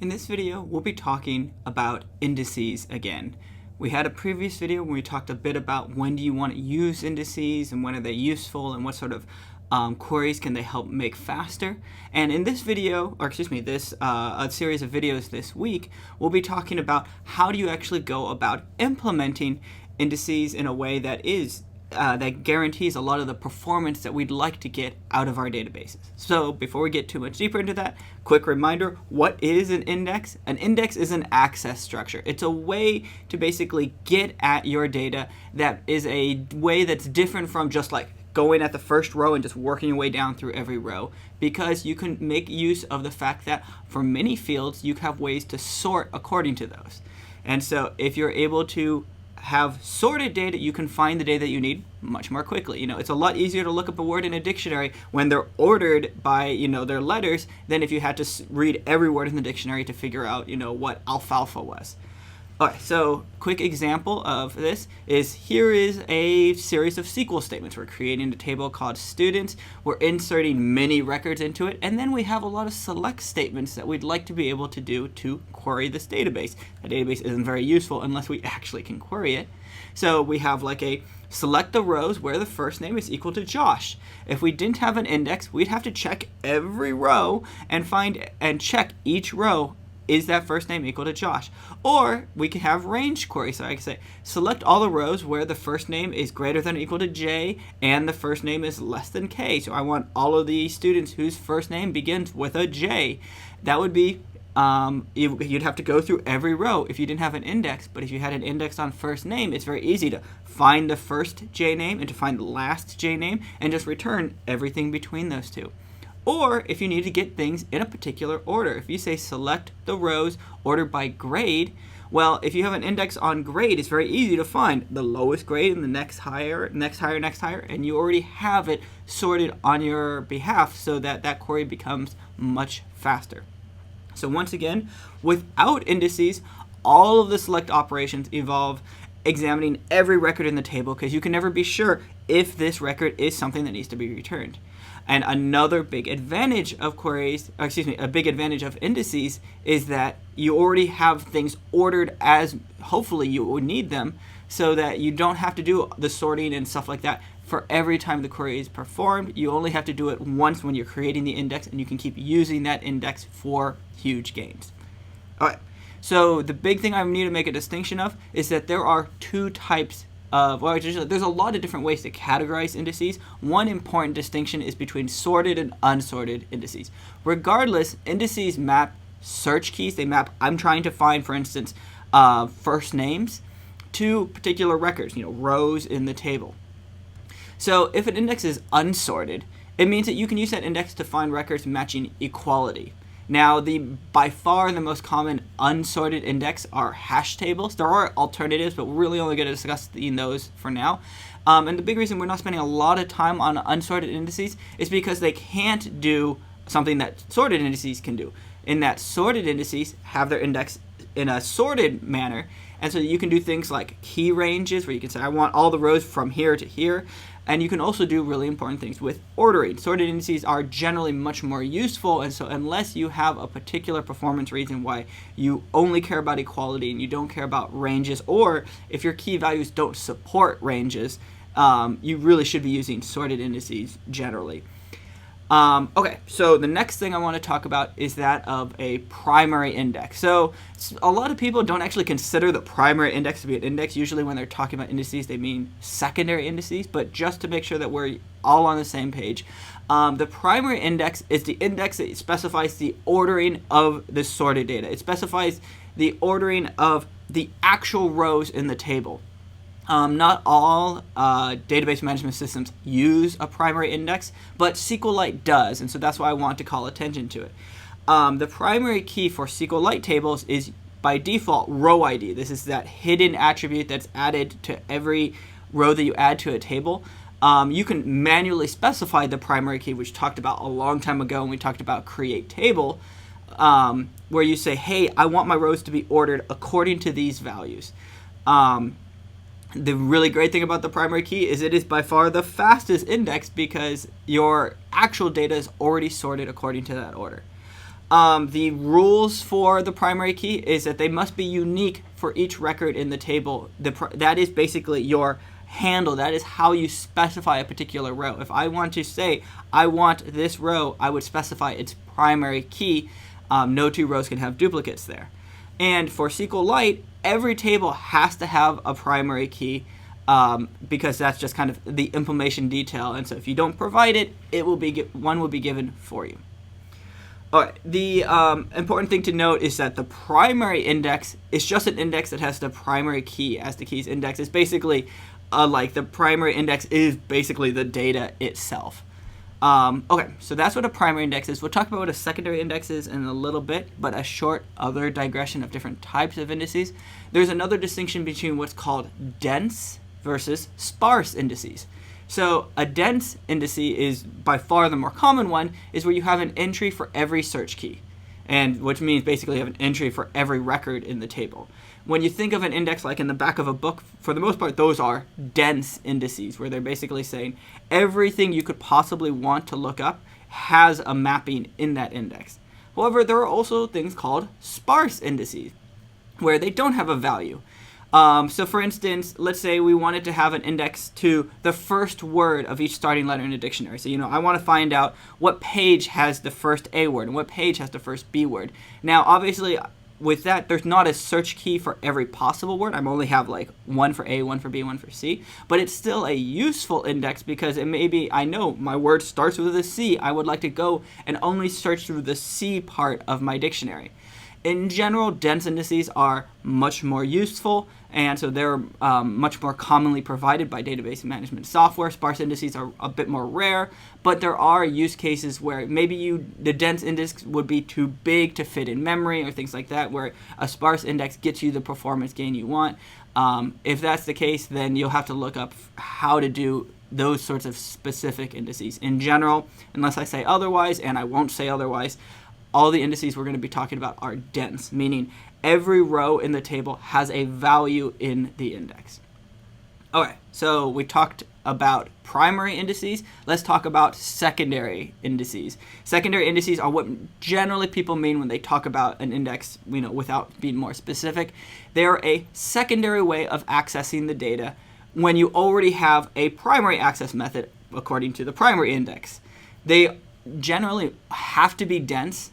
In this video, we'll be talking about indices again. We had a previous video where we talked a bit about when do you want to use indices and when are they useful and what sort of queries can they help make faster. And in this video, or excuse me, this a series of videos this week, we'll be talking about how do you actually go about implementing indices in a way that that guarantees a lot of the performance that we'd like to get out of our databases. So before we get too much deeper into that, quick reminder, what is an index? An index is an access structure. It's a way to basically get at your data that is a way that's different from just like going at the first row and just working your way down through every row, because you can make use of the fact that for many fields you have ways to sort according to those. And so if you're able to have sorted data, you can find the data that you need much more quickly. It's a lot easier to look up a word in a dictionary when they're ordered by, their letters than if you had to read every word in the dictionary to figure out, what alfalfa was. Okay, so quick example of this is here is a series of SQL statements. We're creating a table called students. We're inserting many records into it, and then we have a lot of select statements that we'd like to be able to do to query this database. The database isn't very useful unless we actually can query it. So we have like a select the rows where the first name is equal to Josh. If we didn't have an index, we'd have to check every row and find and check each row. Is that first name equal to Josh? Or we can have range query. So I can say, select all the rows where the first name is greater than or equal to J and the first name is less than K. So I want all of the students whose first name begins with a J. That would be, you'd have to go through every row if you didn't have an index. But if you had an index on first name, it's very easy to find the first J name and to find the last J name and just return everything between those two. Or if you need to get things in a particular order, if you say select the rows ordered by grade, well, if you have an index on grade, it's very easy to find the lowest grade and the next higher, and you already have it sorted on your behalf so that that query becomes much faster. So once again, without indices, all of the select operations involve examining every record in the table because you can never be sure if this record is something that needs to be returned. And another big advantage of a big advantage of indices is that you already have things ordered as hopefully you would need them, so that you don't have to do the sorting and stuff like that for every time the query is performed. You only have to do it once when you're creating the index, and you can keep using that index for huge gains. All right. So the big thing I need to make a distinction of is that there are two types there's a lot of different ways to categorize indices. One important distinction is between sorted and unsorted indices. Regardless, indices map search keys. They map, I'm trying to find, for instance, first names to particular records, rows in the table. So if an index is unsorted, it means that you can use that index to find records matching equality. Now, by far the most common unsorted index are hash tables. There are alternatives, but we're really only going to discuss those for now. And the big reason we're not spending a lot of time on unsorted indices is because they can't do something that sorted indices can do. In that sorted indices have their index in a sorted manner, and so you can do things like key ranges, where you can say, I want all the rows from here to here. And you can also do really important things with ordering. Sorted indices are generally much more useful, and so unless you have a particular performance reason why you only care about equality and you don't care about ranges, or if your key values don't support ranges, you really should be using sorted indices generally. Okay, so the next thing I want to talk about is that of a primary index. So a lot of people don't actually consider the primary index to be an index. Usually when they're talking about indices, they mean secondary indices, but just to make sure that we're all on the same page, the primary index is the index that specifies the ordering of the sorted data. It specifies the ordering of the actual rows in the table. Not all database management systems use a primary index, but SQLite does, and so that's why I want to call attention to it. The primary key for SQLite tables is, by default, row ID. This is that hidden attribute that's added to every row that you add to a table. You can manually specify the primary key, which we talked about a long time ago when we talked about create table, where you say, hey, I want my rows to be ordered according to these values. The really great thing about the primary key is it is by far the fastest index because your actual data is already sorted according to that order. The rules for the primary key is that they must be unique for each record in the table. That is basically your handle. That is how you specify a particular row. If I want to say I want this row, I would specify its primary key. No two rows can have duplicates there. And for SQLite, every table has to have a primary key because that's just kind of the implementation detail. And so if you don't provide it, one will be given for you. All right, the important thing to note is that the primary index is just an index that has the primary key as the key's index. It's basically like the primary index is basically the data itself. Okay, so that's what a primary index is. We'll talk about what a secondary index is in a little bit, but a short other digression of different types of indices. There's another distinction between what's called dense versus sparse indices. So a dense indice is by far the more common one, is where you have an entry for every search key, and which means basically you have an entry for every record in the table. When you think of an index like in the back of a book, for the most part, those are dense indices, where they're basically saying everything you could possibly want to look up has a mapping in that index. However, there are also things called sparse indices, where they don't have a value. So for instance, let's say we wanted to have an index to the first word of each starting letter in a dictionary. So, I want to find out what page has the first A word and what page has the first B word. Now, obviously, with that, there's not a search key for every possible word. I only have like one for A, one for B, one for C. But it's still a useful index because it may be, I know my word starts with a C. I would like to go and only search through the C part of my dictionary. In general, dense indices are much more useful, and so they're much more commonly provided by database management software. Sparse indices are a bit more rare, but there are use cases where maybe the dense index would be too big to fit in memory or things like that, where a sparse index gets you the performance gain you want. If that's the case, then you'll have to look up how to do those sorts of specific indices. In general, unless I say otherwise, and I won't say otherwise, all the indices we're going to be talking about are dense, meaning every row in the table has a value in the index. Okay, so we talked about primary indices. Let's talk about secondary indices. Secondary indices are what generally people mean when they talk about an index, without being more specific. They are a secondary way of accessing the data when you already have a primary access method according to the primary index. They generally have to be dense,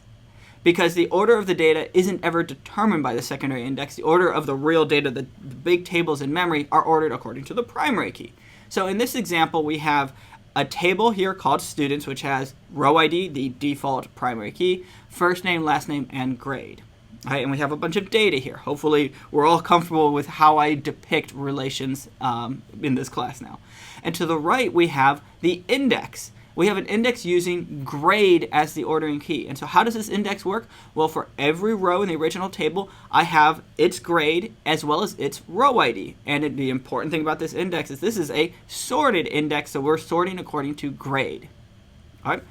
because the order of the data isn't ever determined by the secondary index. The order of the real data, the big tables in memory, are ordered according to the primary key. So in this example, we have a table here called students, which has row ID, the default primary key, first name, last name, and grade. All right, and we have a bunch of data here. Hopefully, we're all comfortable with how I depict relations in this class now. And to the right, we have the index. We have an index using grade as the ordering key. And so how does this index work? Well, for every row in the original table, I have its grade as well as its row ID. And the important thing about this index is this is a sorted index, so we're sorting according to grade. All right?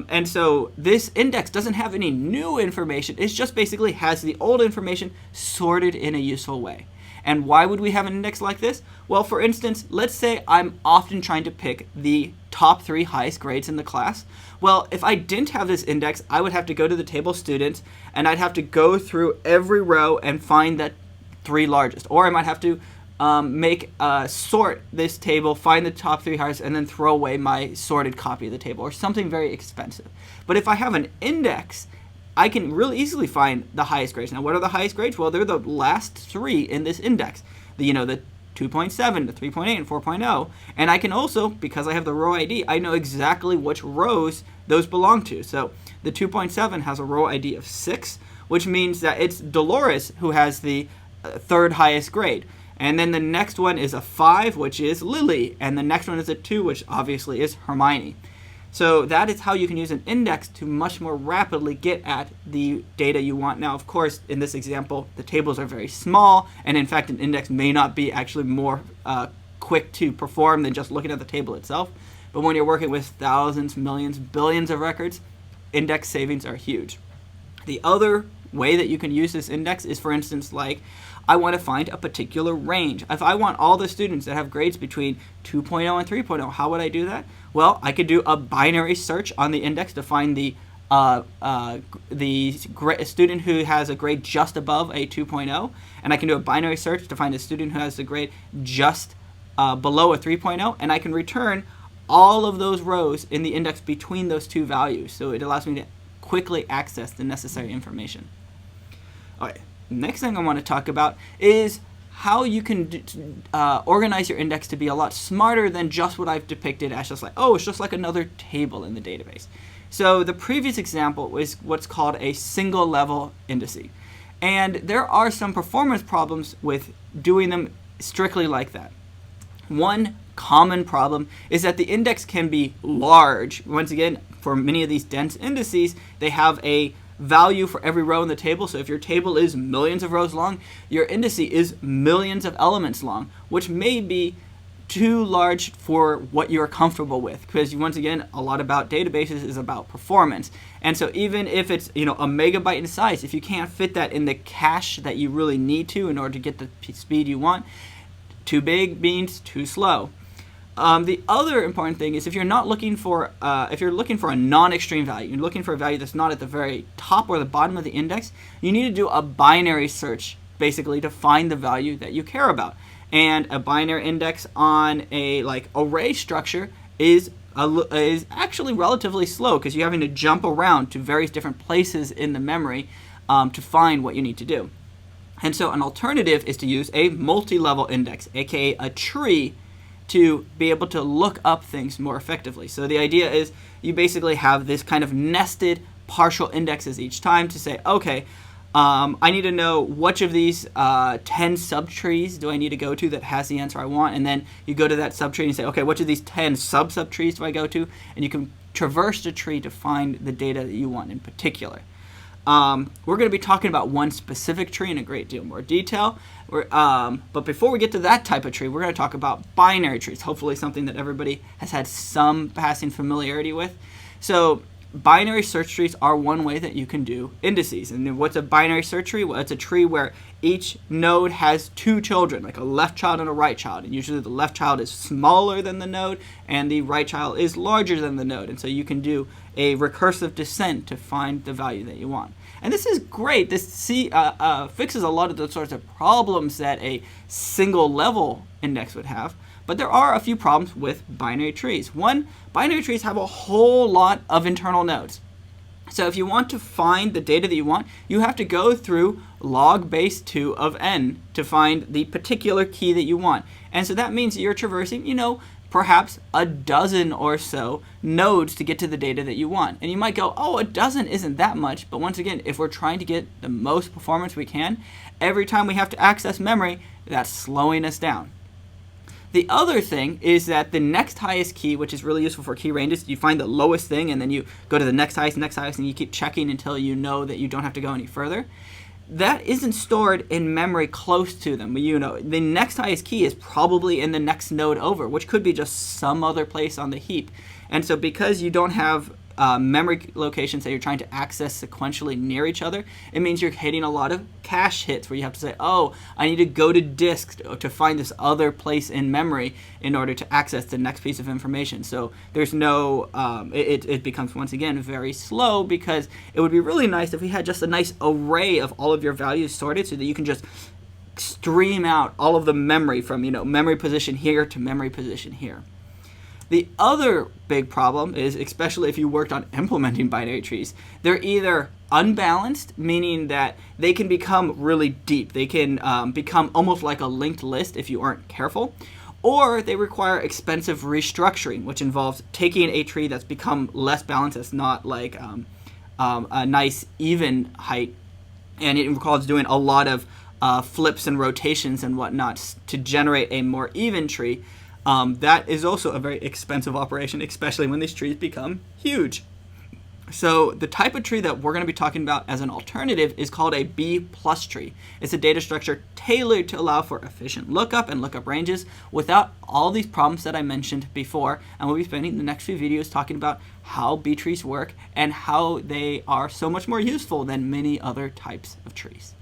And so this index doesn't have any new information. It just basically has the old information sorted in a useful way. And why would we have an index like this? Well, for instance, let's say I'm often trying to pick the top 3 highest grades in the class. Well, if I didn't have this index, I would have to go to the table students, and I'd have to go through every row and find the 3 largest. Or I might have to sort this table, find the top 3 highest, and then throw away my sorted copy of the table, or something very expensive. But if I have an index, I can really easily find the highest grades. Now, what are the highest grades? Well, they're the last 3 in this index. The 2.7, the 3.8, and 4.0. And I can also, because I have the row ID, I know exactly which rows those belong to. So the 2.7 has a row ID of 6, which means that it's Dolores who has the 3rd highest grade. And then the next one is a 5, which is Lily. And the next one is a 2, which obviously is Hermione. So that is how you can use an index to much more rapidly get at the data you want. Now, of course, in this example, the tables are very small, and in fact, an index may not be actually more quick to perform than just looking at the table itself. But when you're working with thousands, millions, billions of records, index savings are huge. The other way that you can use this index is, for instance, like I want to find a particular range. If I want all the students that have grades between 2.0 and 3.0, how would I do that? Well, I could do a binary search on the index to find the student who has a grade just above a 2.0, and I can do a binary search to find a student who has a grade just below a 3.0, and I can return all of those rows in the index between those two values. So it allows me to quickly access the necessary information. All right, next thing I want to talk about is how you can organize your index to be a lot smarter than just what I've depicted as just like, oh, it's just like another table in the database. So the previous example was what's called a single level indice. And there are some performance problems with doing them strictly like that. One common problem is that the index can be large. Once again, for many of these dense indices, they have a value for every row in the table. So if your table is millions of rows long, your indice is millions of elements long, which may be too large for what you're comfortable with, because once again, a lot about databases is about performance. And so even if it's a megabyte in size, if you can't fit that in the cache that you really need to in order to get the speed you want, too big means too slow. The other important thing is if you're looking for a non-extreme value, you're looking for a value that's not at the very top or the bottom of the index, you need to do a binary search basically to find the value that you care about. And a binary index on a array structure is actually relatively slow, because you're having to jump around to various different places in the memory to find what you need to do. And so an alternative is to use a multi-level index, aka a tree, to be able to look up things more effectively. So the idea is you basically have this kind of nested partial indexes each time to say, okay, I need to know which of these 10 subtrees do I need to go to that has the answer I want, and then you go to that subtree and say, okay, which of these 10 sub-subtrees do I go to, and you can traverse the tree to find the data that you want in particular. We're going to be talking about one specific tree in a great deal more detail, but before we get to that type of tree, we're going to talk about binary trees, hopefully something that everybody has had some passing familiarity with. So binary search trees are one way that you can do indices. And what's a binary search tree? Well, it's a tree where each node has two children, like a left child and a right child. And usually the left child is smaller than the node and the right child is larger than the node. And so you can do a recursive descent to find the value that you want. And this is great. This fixes a lot of the sorts of problems that a single level index would have. But there are a few problems with binary trees. One, binary trees have a whole lot of internal nodes. So if you want to find the data that you want, you have to go through log base 2 of n to find the particular key that you want. And so that means you're traversing, perhaps a dozen or so nodes to get to the data that you want. And you might go, oh, a dozen isn't that much. But once again, if we're trying to get the most performance we can, every time we have to access memory, that's slowing us down. The other thing is that the next highest key, which is really useful for key ranges, you find the lowest thing and then you go to the next highest, and you keep checking until you know that you don't have to go any further. That isn't stored in memory close to them. The next highest key is probably in the next node over, which could be just some other place on the heap. And so because you don't have memory locations that you're trying to access sequentially near each other, it means you're hitting a lot of cache hits where you have to say, oh, I need to go to disk to find this other place in memory in order to access the next piece of information. So there's no, it becomes once again very slow, because it would be really nice if we had just a nice array of all of your values sorted so that you can just stream out all of the memory from, memory position here to memory position here. The other big problem is, especially if you worked on implementing binary trees, they're either unbalanced, meaning that they can become really deep. They can become almost like a linked list if you aren't careful, or they require expensive restructuring, which involves taking a tree that's become less balanced, that's not like a nice even height, and it involves doing a lot of flips and rotations and whatnot to generate a more even tree. That is also a very expensive operation, especially when these trees become huge. So the type of tree that we're going to be talking about as an alternative is called a B+ tree. It's a data structure tailored to allow for efficient lookup and lookup ranges without all these problems that I mentioned before. And we'll be spending the next few videos talking about how B trees work and how they are so much more useful than many other types of trees.